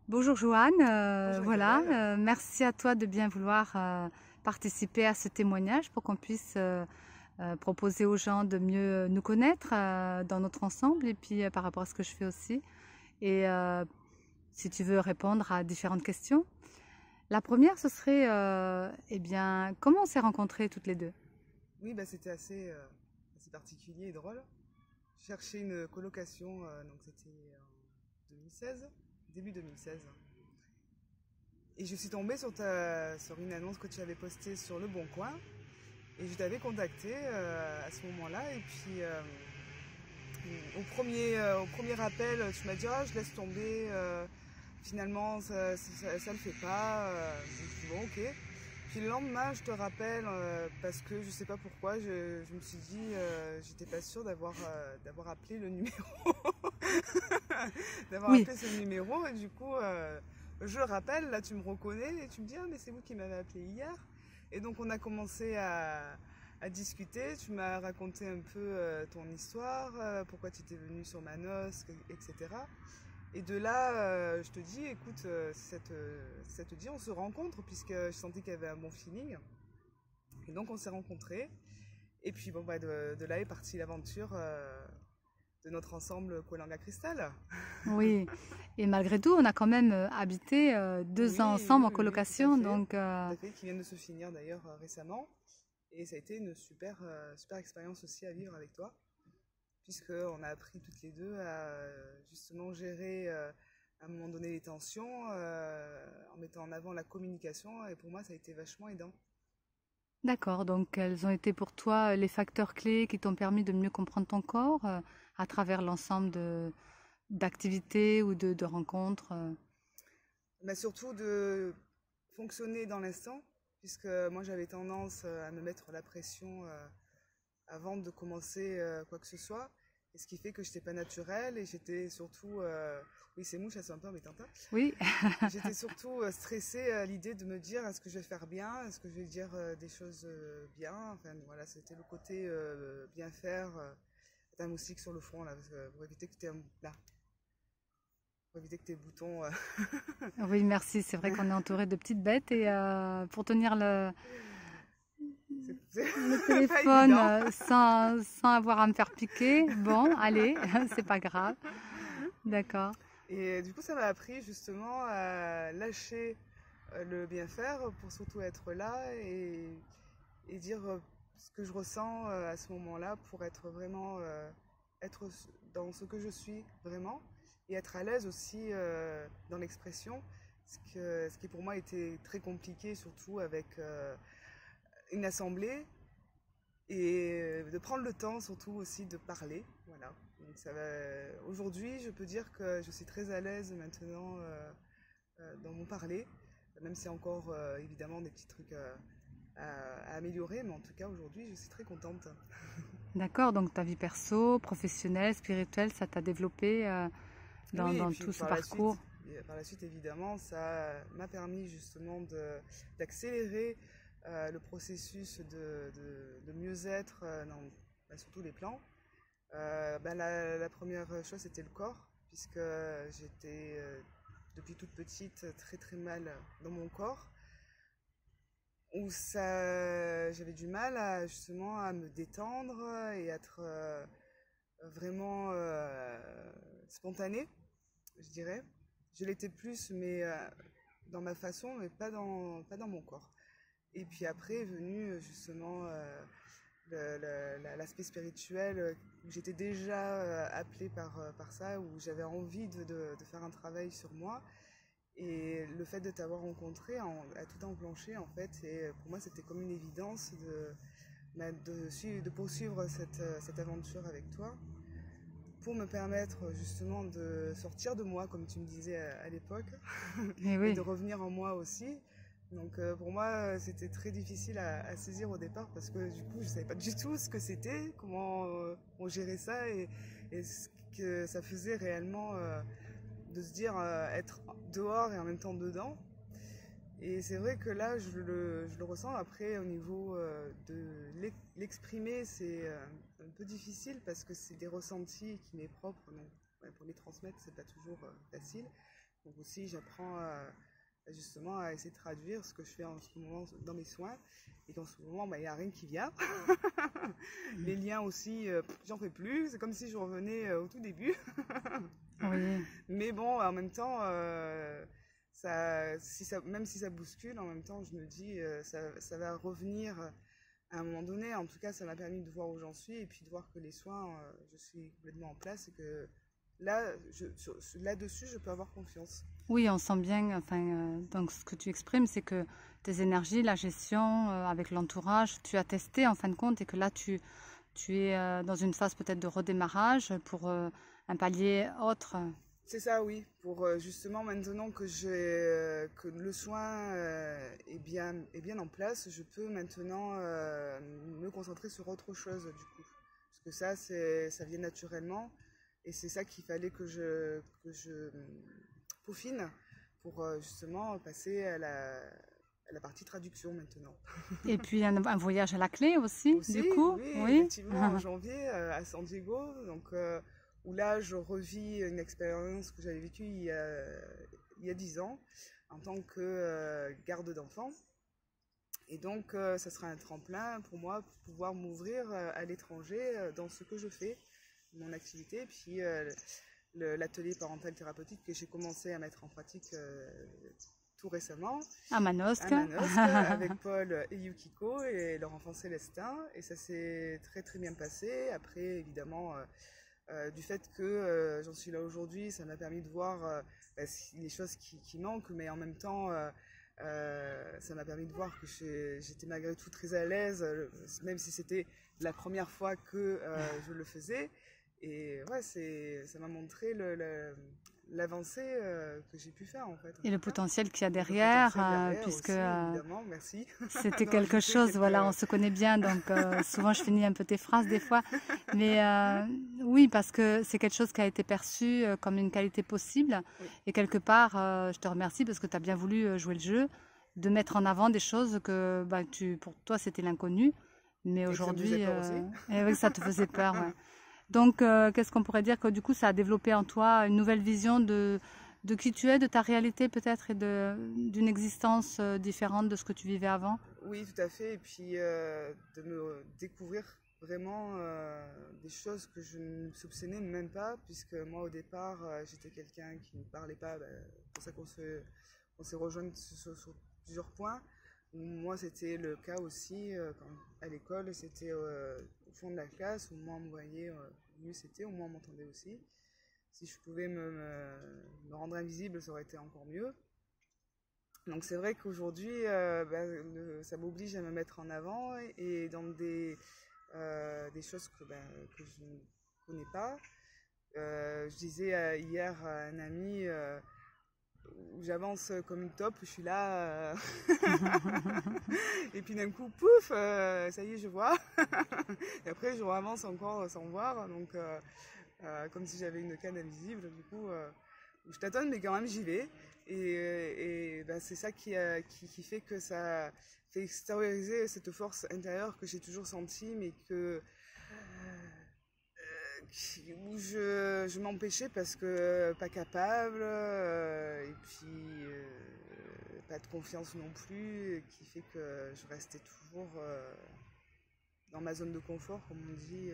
Bonjour Joanne, Bonjour voilà, Isabelle. merci à toi de bien vouloir participer à ce témoignage pour qu'on puisse proposer aux gens de mieux nous connaître dans notre ensemble et puis par rapport à ce que je fais aussi. Et si tu veux répondre à différentes questions. La première, ce serait, eh bien, comment on s'est rencontrés toutes les deux? Oui, bah, c'était assez particulier et drôle. Je cherchais une colocation, donc c'était en 2016, début 2016. Et je suis tombée sur une annonce que tu avais postée sur Le Bon Coin. Et je t'avais contacté à ce moment-là. Et puis au premier appel, tu m'as dit ah, je laisse tomber. Finalement, ça le fait pas. Je me suis dit, bon, ok. Puis le lendemain, je te rappelle, parce que je sais pas pourquoi, je me suis dit, j'étais pas sûre d'avoir appelé le numéro, d'avoir Oui, appelé ce numéro, et du coup, je le rappelle, là tu me reconnais, et tu me dis, ah mais c'est vous qui m'avez appelé hier. Et donc on a commencé à discuter, tu m'as raconté un peu ton histoire, pourquoi tu étais venue sur ma noce, etc. Et de là, je te dis, écoute, si ça te dit, on se rencontre, puisque je sentais qu'il y avait un bon feeling. Et donc, on s'est rencontrés. Et puis, bon, bah, de là est partie l'aventure de notre ensemble Kolanga Cristal. oui. Et malgré tout, on a quand même habité 2 ans Oui, ensemble oui, en oui, oui, tout à colocation, fait. donc Tout à fait, qui vient de se finir d'ailleurs récemment. Et ça a été une super expérience aussi à vivre avec toi, puisqu'on a appris toutes les deux à justement gérer à un moment donné les tensions, en mettant en avant la communication. Et pour moi, ça a été vachement aidant. d'accord, donc quels ont été pour toi les facteurs clés qui t'ont permis de mieux comprendre ton corps à travers l'ensemble d'activités ou de rencontres? Mais surtout de fonctionner dans l'instant, puisque moi j'avais tendance à me mettre la pression avant de commencer quoi que ce soit. Et ce qui fait que j'étais pas naturelle et j'étais surtout, oui c'est mouche, c'est un peu embêtant, hein. Oui, J'étais surtout stressée à l'idée de me dire est-ce que je vais faire bien, est-ce que je vais dire des choses bien. Enfin voilà, c'était le côté bien faire. T'as un moustique sur le front là, pour éviter que là, pour éviter que tes boutons. oui, merci. C'est vrai qu'on est entouré de petites bêtes et pour tenir le C'est pas téléphone évident. sans avoir à me faire piquer, bon, allez, c'est pas grave. D'accord. Et du coup, ça m'a appris justement à lâcher le bien faire pour surtout être là et dire ce que je ressens à ce moment-là pour être vraiment être dans ce que je suis vraiment et être à l'aise aussi dans l'expression, ce qui pour moi était très compliqué, surtout avec une assemblée et de prendre le temps surtout aussi de parler. Voilà. Donc aujourd'hui, je peux dire que je suis très à l'aise maintenant dans mon parler, même si encore évidemment des petits trucs à améliorer, mais en tout cas aujourd'hui, je suis très contente. D'accord, donc ta vie perso, professionnelle, spirituelle, ça t'a développé Oui, et dans puis tout ce parcours. par la suite évidemment, ça m'a permis justement d'accélérer le processus de mieux-être dans surtout les plans. La première chose, c'était le corps, puisque j'étais depuis toute petite très très mal dans mon corps, où j'avais du mal justement à me détendre et être vraiment spontanée, je dirais. Je l'étais plus, mais dans ma façon, mais pas dans mon corps. Et puis après est venu justement l'aspect spirituel, où j'étais déjà appelée par ça, où j'avais envie de faire un travail sur moi. Et le fait de t'avoir rencontré a tout enclenché en fait. Et pour moi, c'était comme une évidence de poursuivre cette aventure avec toi pour me permettre justement de sortir de moi, comme tu me disais à l'époque, Et et de oui, revenir en moi aussi. Donc pour moi, c'était très difficile à saisir au départ parce que du coup, je savais pas du tout ce que c'était, comment on gérait ça et ce que ça faisait réellement de se dire être dehors et en même temps dedans. Et c'est vrai que là, je le ressens. Après, au niveau de l'exprimer, c'est un peu difficile parce que c'est des ressentis qui m'est propre. Donc, ouais, pour les transmettre, c'est pas toujours facile. Donc aussi, j'apprends justement à essayer de traduire ce que je fais en ce moment dans mes soins. Et qu'en ce moment, il n'y a rien qui vient. Les liens aussi, j'en fais plus. C'est comme si je revenais au tout début. Oui. Mais bon, en même temps, même si ça bouscule, en même temps, je me dis, ça va revenir à un moment donné. En tout cas, ça m'a permis de voir où j'en suis et puis de voir que les soins, je suis complètement en place et que là, là-dessus, je peux avoir confiance. Oui, on sent bien, enfin, donc ce que tu exprimes, c'est que tes énergies, la gestion avec l'entourage, tu as testé en fin de compte et que là, tu es dans une phase peut-être de redémarrage pour un palier autre. C'est ça, oui. Pour justement maintenant que le soin est bien en place, je peux maintenant me concentrer sur autre chose du coup. Parce que ça vient naturellement et c'est ça qu'il fallait que je peaufine pour justement passer à la partie traduction maintenant. Et puis un voyage à la clé aussi, Aussi, du coup. oui, Oui. effectivement, en janvier à San Diego, donc où là je revis une expérience que j'avais vécue il y a 10 ans en tant que garde d'enfants. Et donc ça sera un tremplin pour moi pour pouvoir m'ouvrir à l'étranger dans ce que je fais, mon activité, puis l'atelier parental thérapeutique que j'ai commencé à mettre en pratique tout récemment. À Manosque. Avec Paul et Yukiko et leur enfant Célestin. Et ça s'est très très bien passé. Après, évidemment, du fait que j'en suis là aujourd'hui, ça m'a permis de voir les choses qui manquent, mais en même temps, ça m'a permis de voir que j'étais malgré tout très à l'aise, même si c'était la première fois que je le faisais. Et ouais, ça m'a montré l'avancée que j'ai pu faire en fait. Et le potentiel qu'il y a derrière, puisque aussi, évidemment, merci. C'était quelque chose, voilà, on se connaît bien, donc souvent je finis un peu tes phrases des fois. Mais oui, parce que c'est quelque chose qui a été perçu comme une qualité possible. Oui. Et quelque part, je te remercie parce que tu as bien voulu jouer le jeu, de mettre en avant des choses que pour toi c'était l'inconnu. Mais aujourd'hui, oui, ça te faisait peur. Ouais. Donc, qu'est-ce qu'on pourrait dire que du coup, ça a développé en toi une nouvelle vision de qui tu es, de ta réalité peut-être et d'une existence différente de ce que tu vivais avant? Oui, tout à fait. Et puis de me découvrir vraiment des choses que je ne soupçonnais même pas, puisque moi au départ, j'étais quelqu'un qui ne parlait pas. C'est pour ça qu'on s'est rejoints sur plusieurs points. Moi, c'était le cas aussi à l'école, c'était au fond de la classe où moi on me voyait, mieux c'était, au moins on m'entendait aussi. Si je pouvais me rendre invisible, ça aurait été encore mieux. Donc c'est vrai qu'aujourd'hui, ça m'oblige à me mettre en avant et dans des choses que je ne connais pas. Je disais hier à un ami où j'avance comme une taupe, je suis là, et puis d'un coup, pouf, ça y est, je vois. Et après, je avance encore sans voir, donc comme si j'avais une canne invisible, du coup, je tâtonne, mais quand même j'y vais. Et c'est ça qui fait que ça fait extérioriser cette force intérieure que j'ai toujours sentie, mais où je m'empêchais parce que pas capable, et puis pas de confiance non plus, qui fait que je restais toujours dans ma zone de confort, comme on dit,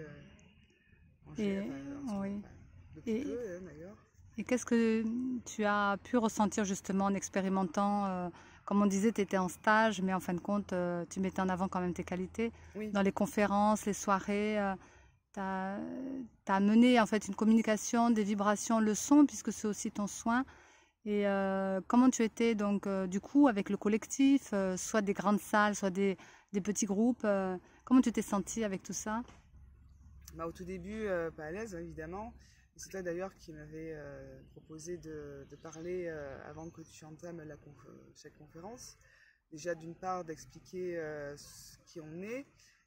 depuis peu d'ailleurs. Et qu'est-ce que tu as pu ressentir justement en expérimentant comme on disait, tu étais en stage, mais en fin de compte, tu mettais en avant quand même tes qualités. Oui. Dans les conférences, les soirées, tu as mené en fait une communication, des vibrations, le son, puisque c'est aussi ton soin. Et comment tu étais donc du coup avec le collectif, soit des grandes salles, soit des petits groupes, comment tu t'es sentie avec tout ça? Au tout début, pas à l'aise, évidemment. C'est toi d'ailleurs qui m'avais proposé de parler avant que tu entames chaque conférence. Déjà d'une part d'expliquer qui on est,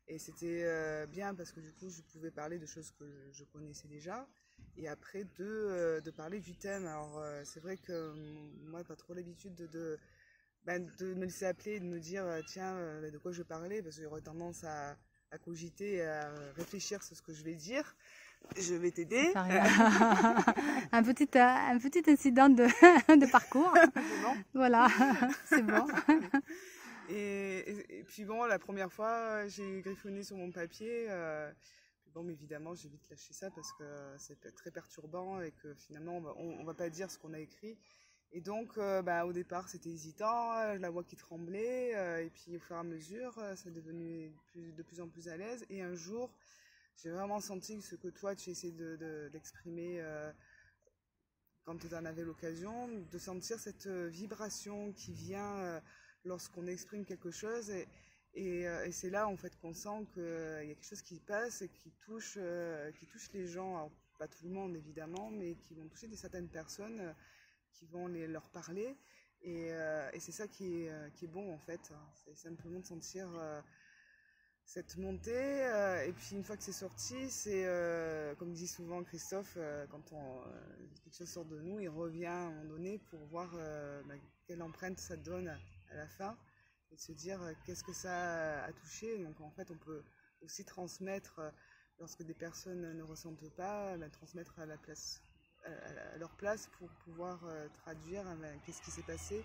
et c'était bien parce que du coup je pouvais parler de choses que je connaissais déjà. Et après de parler du thème. Alors c'est vrai que moi pas trop l'habitude de me laisser appeler et de me dire tiens de quoi je vais parler, parce que j'aurais tendance à cogiter, à réfléchir sur ce que je vais dire. je vais t'aider. Un petit incident de, de parcours. Bon. Voilà, c'est bon. Et puis bon, la première fois, j'ai griffonné sur mon papier. Bon, mais évidemment, j'ai vite lâché ça parce que c'est très perturbant et que finalement, on va pas dire ce qu'on a écrit. Et donc, au départ, c'était hésitant, la voix qui tremblait. Et puis, au fur et à mesure, ça est devenu de plus en plus à l'aise. Et un jour, j'ai vraiment senti ce que toi, tu essaies d'exprimer quand tu en avais l'occasion, de sentir cette vibration qui vient lorsqu'on exprime quelque chose. Et c'est là en fait qu'on sent qu'il y a quelque chose qui passe et qui touche les gens. Alors, pas tout le monde évidemment, mais qui vont toucher certaines personnes qui vont leur parler. Et c'est ça qui est bon en fait. C'est simplement de sentir cette montée. Et puis une fois que c'est sorti, c'est comme dit souvent Christophe, quand quelque chose sort de nous, il revient à un moment donné pour voir quelle empreinte ça donne à la fin. Et de se dire qu'est-ce que ça a touché. Donc en fait, on peut aussi transmettre, lorsque des personnes ne ressentent pas, transmettre à leur place pour pouvoir traduire qu'est-ce qui s'est passé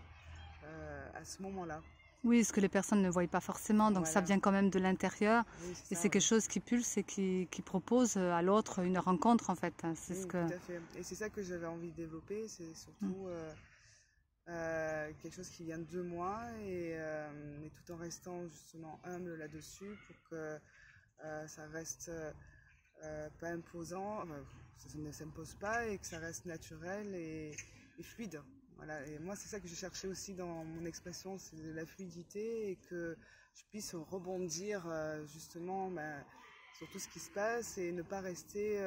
à ce moment-là. Oui, ce que les personnes ne voient pas forcément, donc Voilà. ça vient quand même de l'intérieur. Oui, Et c'est quelque chose qui pulse et qui propose à l'autre une rencontre en fait. C'est oui, tout à fait. Et c'est ça que j'avais envie de développer, c'est surtout quelque chose qui vient de moi mais tout en restant justement humble là-dessus pour que ça reste pas imposant, ça ne s'impose pas et que ça reste naturel et fluide. Voilà. Et moi, c'est ça que je cherchais aussi dans mon expression, c'est de la fluidité et que je puisse rebondir justement sur tout ce qui se passe et ne pas rester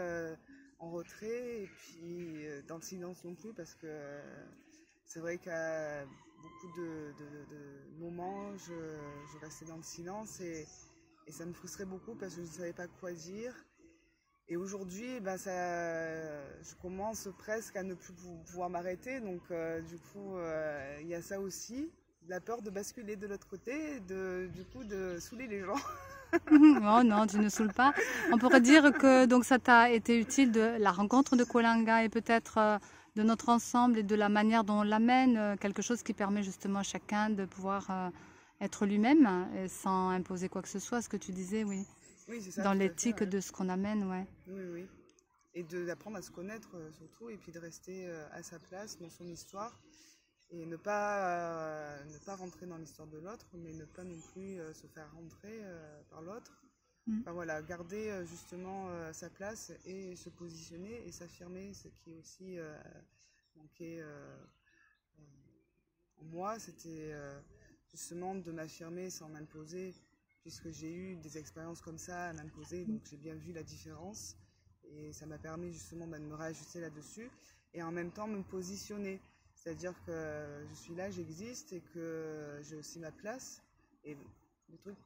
en retrait et puis dans le silence non plus parce que c'est vrai qu'à beaucoup de moments, je restais dans le silence et ça me frustrait beaucoup parce que je ne savais pas quoi dire. Et aujourd'hui, je commence presque à ne plus pouvoir m'arrêter. Donc, du coup, il y a ça aussi, la peur de basculer de l'autre côté, du coup, de saouler les gens. Oh non, tu ne saoules pas. On pourrait dire que donc ça t'a été utile de la rencontre de Kolanga et peut-être de notre ensemble et de la manière dont on l'amène, quelque chose qui permet justement à chacun de pouvoir être lui-même sans imposer quoi que ce soit, ce que tu disais, oui. Oui, c'est ça. Dans l'éthique de ce qu'on amène, ouais. Oui, oui. Et d'apprendre à se connaître surtout et puis de rester à sa place dans son histoire et ne pas rentrer dans l'histoire de l'autre, mais ne pas non plus se faire rentrer par l'autre. Enfin voilà, garder justement sa place et se positionner et s'affirmer, ce qui est aussi manqué en moi, c'était justement de m'affirmer sans m'imposer, puisque j'ai eu des expériences comme ça à m'imposer, donc j'ai bien vu la différence et ça m'a permis justement de me réajuster là-dessus et en même temps me positionner, c'est-à-dire que je suis là, j'existe et que j'ai aussi ma place et le truc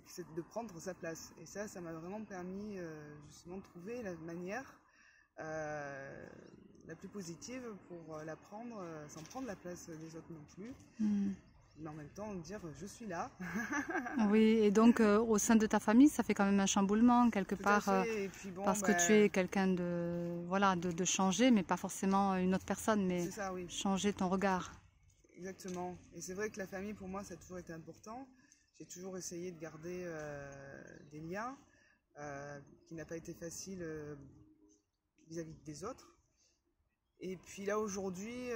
c'est de prendre sa place et ça m'a vraiment permis justement de trouver la manière la plus positive pour la prendre sans prendre la place des autres non plus. Mais en même temps dire je suis là. Oui, et donc au sein de ta famille, ça fait quand même un chamboulement quelque part, Et puis bon, parce que tu es quelqu'un de changer, mais pas forcément une autre personne, mais ça, oui. changer ton regard. Exactement. Et c'est vrai que la famille pour moi ça a toujours été important. J'ai toujours essayé de garder des liens qui n'a pas été facile vis-à-vis des autres. Et puis là aujourd'hui,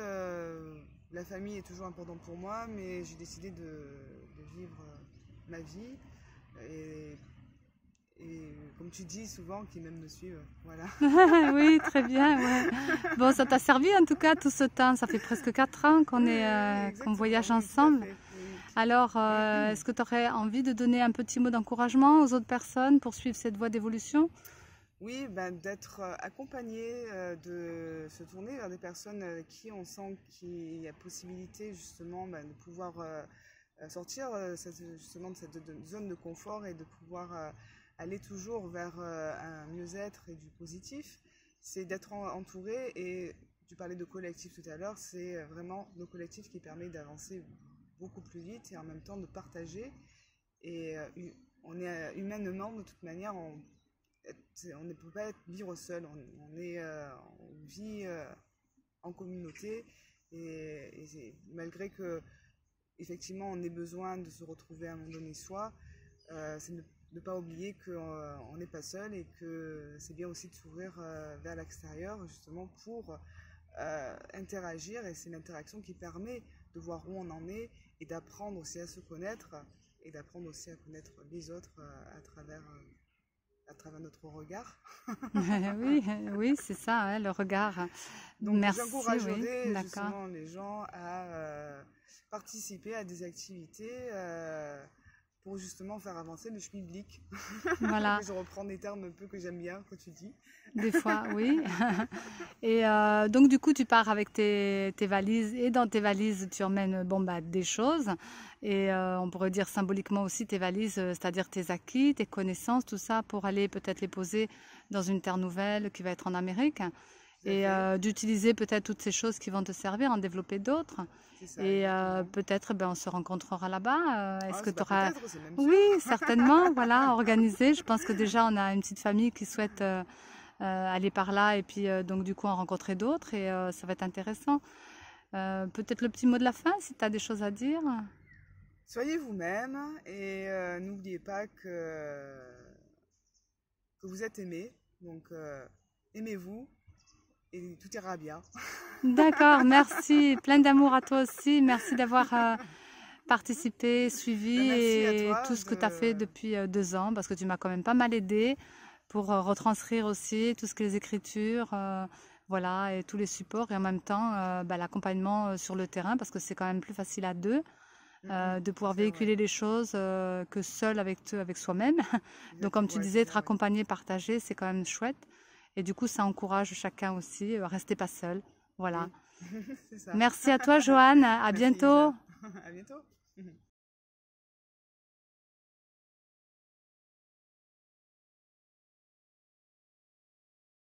la famille est toujours importante pour moi, mais j'ai décidé de vivre ma vie et comme tu dis souvent, qui même me suivent, voilà. Oui, très bien. Ouais. Bon, ça t'a servi en tout cas tout ce temps. Ça fait presque 4 ans qu'on voyage ensemble. Oui. Alors, est-ce que tu aurais envie de donner un petit mot d'encouragement aux autres personnes pour suivre cette voie d'évolution? Oui, d'être accompagné, de se tourner vers des personnes qui on sent qu'il y a possibilité justement de pouvoir sortir justement de cette zone de confort et de pouvoir aller toujours vers un mieux-être et du positif. C'est d'être entouré et tu parlais de collectif tout à l'heure, c'est vraiment le collectif qui permet d'avancer beaucoup plus vite et en même temps de partager. Et on est humainement de toute manière on ne peut pas vivre seul, on vit en communauté malgré que effectivement on ait besoin de se retrouver à un moment donné c'est ne pas oublier qu'on n'est pas seul et que c'est bien aussi de s'ouvrir vers l'extérieur justement pour interagir, et c'est l'interaction qui permet de voir où on en est et d'apprendre aussi à se connaître et d'apprendre aussi à connaître les autres à travers notre regard. Oui, oui, c'est ça, hein, le regard. Donc Merci, j'encouragerais oui, d'accord. justement les gens à participer à des activités pour justement faire avancer le schmilblick. Voilà, Je reprends des termes un peu que j'aime bien que tu dis. des fois, oui. Et donc, du coup, tu pars avec tes valises, et dans tes valises, tu emmènes bon, bah, des choses. Et on pourrait dire symboliquement aussi tes valises, c'est-à-dire tes acquis, tes connaissances, tout ça, pour aller peut-être les poser dans une terre nouvelle qui va être en Amérique. Et d'utiliser peut-être toutes ces choses qui vont te servir, en développer d'autres. Ça, Et peut-être ben, on se rencontrera là-bas. Est-ce que tu auras... c'est même sûr. Oui, certainement, voilà, organisé. Je pense que déjà on a une petite famille qui souhaite aller par là et puis donc du coup en rencontrer d'autres et ça va être intéressant. Peut-être le petit mot de la fin, si tu as des choses à dire. Soyez vous-même et n'oubliez pas que vous êtes aimé. Donc aimez-vous et tout ira bien. D'accord, merci. Plein d'amour à toi aussi. Merci d'avoir participé, suivi et tout ce que tu as fait depuis 2 ans, parce que tu m'as quand même pas mal aidé pour retranscrire aussi tout ce qui est les écritures, voilà, et tous les supports, et en même temps bah, l'accompagnement sur le terrain, parce que c'est quand même plus facile à deux de pouvoir véhiculer les choses que seul avec soi-même. Donc comme tu disais, être accompagné, partagé, c'est quand même chouette. Et du coup, ça encourage chacun aussi, restez pas seul. Voilà. Oui. Ça. Merci à toi, Joanne. À bientôt. À bientôt.